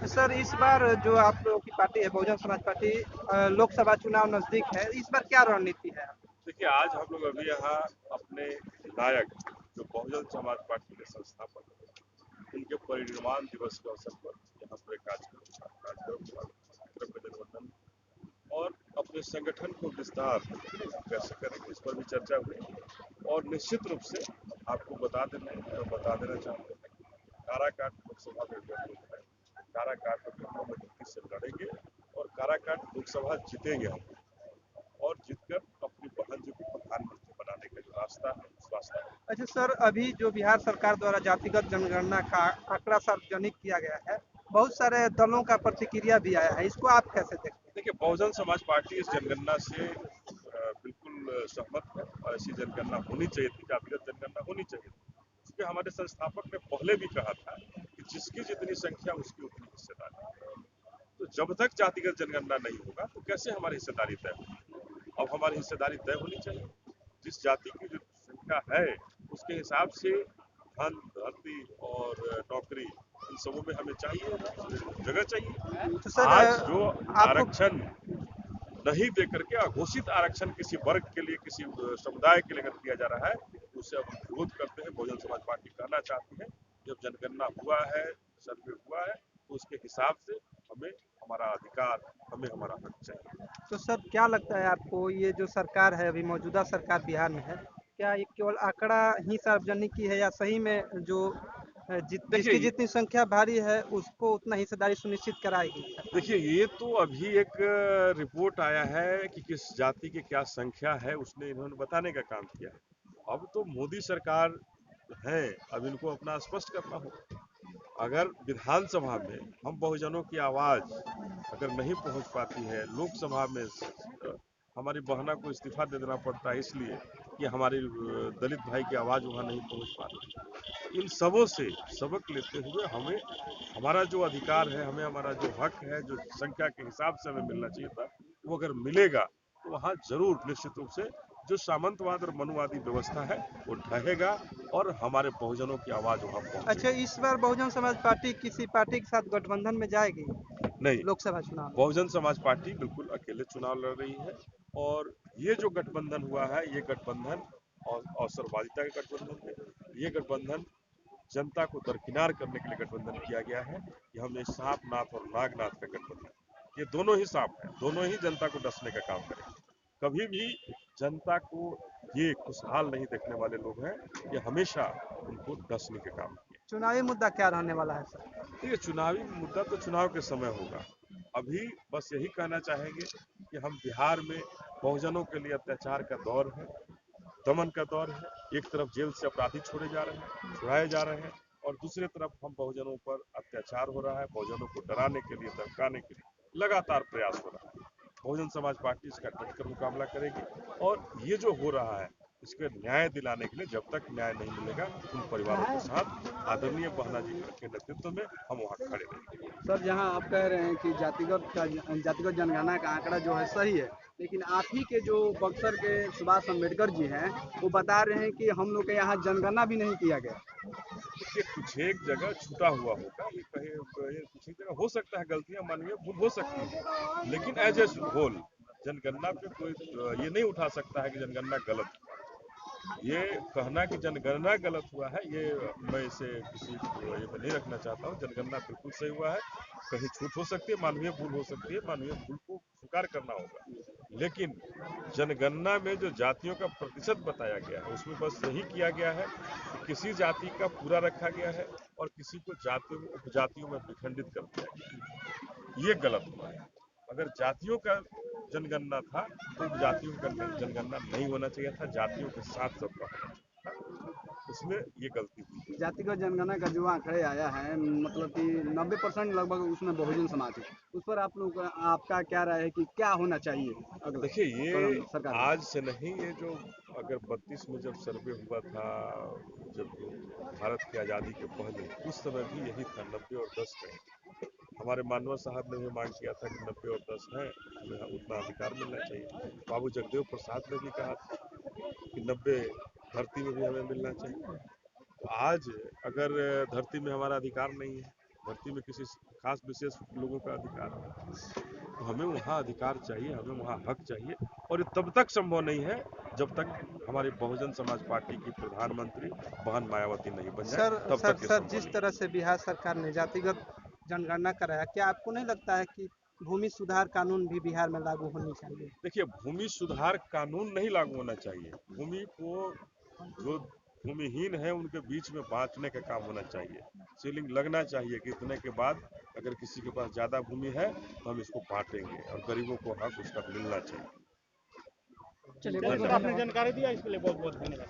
Sir इस बार जो आप लोगों की पार्टी है बहुजन समाज पार्टी लोकसभा चुनाव नजदीक है, इस बार क्या रणनीति है? देखिए, आज हम लोग अभी यहाँ अपने नायक जो बहुजन समाज पार्टी के संस्थापक हैं, उनके परिनिर्वाण दिवस के अवसर पर यहाँ पर एक कार्यक्रम हुआ, विक्रम गठबंधन और अपने संगठन को विस्तार कैसे करेंगे इस पर भी चर्चा हुई। और निश्चित रूप से आपको बता देना चाहते हैं कि काराकाट लोकसभा में जो हम लोग हैं, काराकाट में हम लोग नीति से लड़ेंगे और काराकाट लोकसभा जीतेंगे हम, और जीतकर अपनी बहन जी को प्रधानमंत्री बनाने का जो रास्ता है उस रास्ता में। अच्छा सर, अभी जो बिहार सरकार द्वारा जातिगत जनगणना का आंकड़ा सार्वजनिक किया गया है, बहुत सारे दलों का प्रतिक्रिया भी आया है, इसको आप कैसे देखते हैं? देखिए, बहुजन समाज पार्टी इस जनगणना से बिल्कुल सहमत है और ऐसी जनगणना होनी चाहिए थी, जातिगत जनगणना होनी चाहिए थी, क्योंकि हमारे संस्थापक ने पहले भी कहा था कि जिसकी जितनी संख्या उसकी उतनी हिस्सेदारी। तो जब तक जातिगत जनगणना नहीं होगा तो कैसे हमारी हिस्सेदारी तय होगी? अब हमारी हिस्सेदारी तय होनी चाहिए। जिस जाति की जो संख्या है उसके हिसाब से धन, धरती और नौकरी, इन सबों में हमें चाहिए, जगह चाहिए। तो सर आज जो आपको आरक्षण नहीं दे करके अघोषित आरक्षण किसी वर्ग के लिए, किसी समुदाय के लिए अगर दिया जा रहा है, तो उसे अब हम विरोध करते हैं। बहुजन समाज पार्टी कहना चाहती है, जब जनगणना हुआ है, सर्वे हुआ है, तो उसके हिसाब से हमें हमारा अधिकार, हमें हमारा हक चाहिए। तो सर क्या लगता है आपको, ये जो सरकार है अभी मौजूदा सरकार बिहार में है, क्या ये केवल आंकड़ा ही सार्वजनिक की है या सही में जो जिसकी देखिए जितनी संख्या भारी है उसको उतना हिस्सेदारी सुनिश्चित कराएगी सरकार? देखिए ये तो अभी एक रिपोर्ट आया है कि किस जाति की क्या संख्या है, उसने इन्होंने बताने का काम किया है। अब तो मोदी सरकार है, अब इनको अपना स्पष्ट करना होगा। अगर विधानसभा में हम बहुजनों की आवाज अगर नहीं पहुंच पाती है, लोकसभा में हमारी बहना को इस्तीफा दे देना पड़ता है इसलिए कि हमारे दलित भाई की आवाज वहां नहीं पहुंच पा रही। इन सबों से सबक लेते हुए हमें हमारा जो अधिकार है, हमें हमारा जो हक है, जो संख्या के हिसाब से हमें मिलना चाहिए था, वो अगर मिलेगा तो वहां जरूर निश्चित रूप से जो सामंतवाद और मनुवादी व्यवस्था है वो ढहेगा और हमारे बहुजनों की आवाज वहां अच्छा, पहुंचेगी। इस बार बहुजन समाज पार्टी किसी पार्टी के साथ गठबंधन में जाएगी नहीं, लोकसभा चुनाव में? बहुजन समाज पार्टी बिल्कुल अकेले चुनाव लड़ रही है, और ये जो गठबंधन हुआ है, ये गठबंधन और अवसरवादिता का गठबंधन है। ये गठबंधन जनता को दरकिनार करने के लिए गठबंधन किया गया है। कि हम ये सांप नाथ और नागनाथ का गठबंधन, ये दोनों ही सांप हैं, दोनों ही जनता को डसने का काम करेंगे। कभी भी जनता को ये खुशहाल नहीं देखने वाले लोग हैं, ये हमेशा उनको डसने के काम किए। चुनावी मुद्दा क्या रहने वाला है सर? देखिए, चुनावी मुद्दा तो चुनाव के समय होगा। अभी बस यही कहना चाहेंगे कि हम बिहार में बहुजनों के लिए अत्याचार का दौर है, दमन का दौर है। एक तरफ जेल से अपराधी छुड़ाए जा रहे हैं, और दूसरी तरफ हम बहुजनों पर अत्याचार हो रहा है। बहुजनों को डराने के लिए, धमकाने के लिए लगातार प्रयास हो रहा है। बहुजन समाज पार्टी इसका डटकर मुकाबला करेगी, और ये जो हो रहा है इसके न्याय दिलाने के लिए जब तक न्याय नहीं मिलेगा, उन परिवारों के साथ आदरणीय बहना जी के नेतृत्व में हम वहाँ खड़े रहेंगे। सर जहां आप कह रहे हैं कि जातिगत जनगणना का आंकड़ा जो है सही है, लेकिन आप ही के जो बक्सर के सुभाष अम्बेडकर जी हैं, वो बता रहे हैं कि हम लोग के यहाँ जनगणना भी नहीं किया गया। ये कुछ एक जगह छूटा हुआ होगा, ये कहीं ये कुछ एक जगह हो सकता है, गलतियां मानवीय भूल हो सकती है, लेकिन एज ए होल जनगणना पे कोई ये नहीं उठा सकता है कि जनगणना गलत हुआ। ये कहना कि जनगणना गलत हुआ है, ये मैं इसे किसी ये में नहीं रखना चाहता हूँ। जनगणना बिल्कुल सही हुआ है। कहीं छूट हो सकती है, मानवीय भूल हो सकती है, मानवीय भूल को स्वीकार करना होगा। लेकिन जनगणना में जो जातियों का प्रतिशत बताया गया है, उसमें बस यही किया गया है कि किसी जाति का पूरा रखा गया है और किसी को जातियों में, उपजातियों में विखंडित कर दिया गया है। ये गलत हुआ है। अगर जातियों का जनगणना था तो उपजातियों का जनगणना नहीं होना चाहिए था, जातियों के साथ सबका होना चाहिए था। उसमें ये गलती हुई है। जातिगत जनगणना का जो आंकड़े आया है, मतलब कि 90% लगभग उसमें बहुजन समाज है। उस पर आप लोग आपका क्या राय है कि क्या होना चाहिए अगला देखिए, ये कदम सरकार का? आज से नहीं, ये जो अगर 32 में जब सर्वे हुआ था, जब भारत की आज़ादी के पहले, उस समय भी यही था, 90 और 10 में। हमारे मानवर साहब ने भी मांग किया था कि 90 और 10 है, हमें उतना अधिकार मिलना चाहिए। बाबू जगदेव प्रसाद ने भी कहा था कि 90 धरती में भी हमें मिलना चाहिए। तो आज अगर धरती में हमारा अधिकार नहीं है, धरती में किसी खास विशेष लोगों का अधिकार है। तो हमें वहाँ अधिकार चाहिए, हमें वहाँ हक चाहिए, और ये तब तक संभव नहीं है जब तक हमारी बहुजन समाज पार्टी की प्रधानमंत्री बहन मायावती नहीं बन जाए, तब तक ये सर संभव जिस नहीं। तरह से बिहार सरकार ने जातिगत जनगणना कराया, क्या आपको नहीं लगता है कि भूमि सुधार कानून भी बिहार में लागू होनी चाहिए? देखिए, भूमि सुधार कानून नहीं लागू होना चाहिए, भूमि को जो भूमिहीन है उनके बीच में बांटने का काम होना चाहिए। सीलिंग लगना चाहिए कि इतने के बाद अगर किसी के पास ज्यादा भूमि है तो हम इसको बांटेंगे, और गरीबों को हक उसका मिलना चाहिए। चलिए, आपने जानकारी दिया, इसके लिए बहुत बहुत धन्यवाद।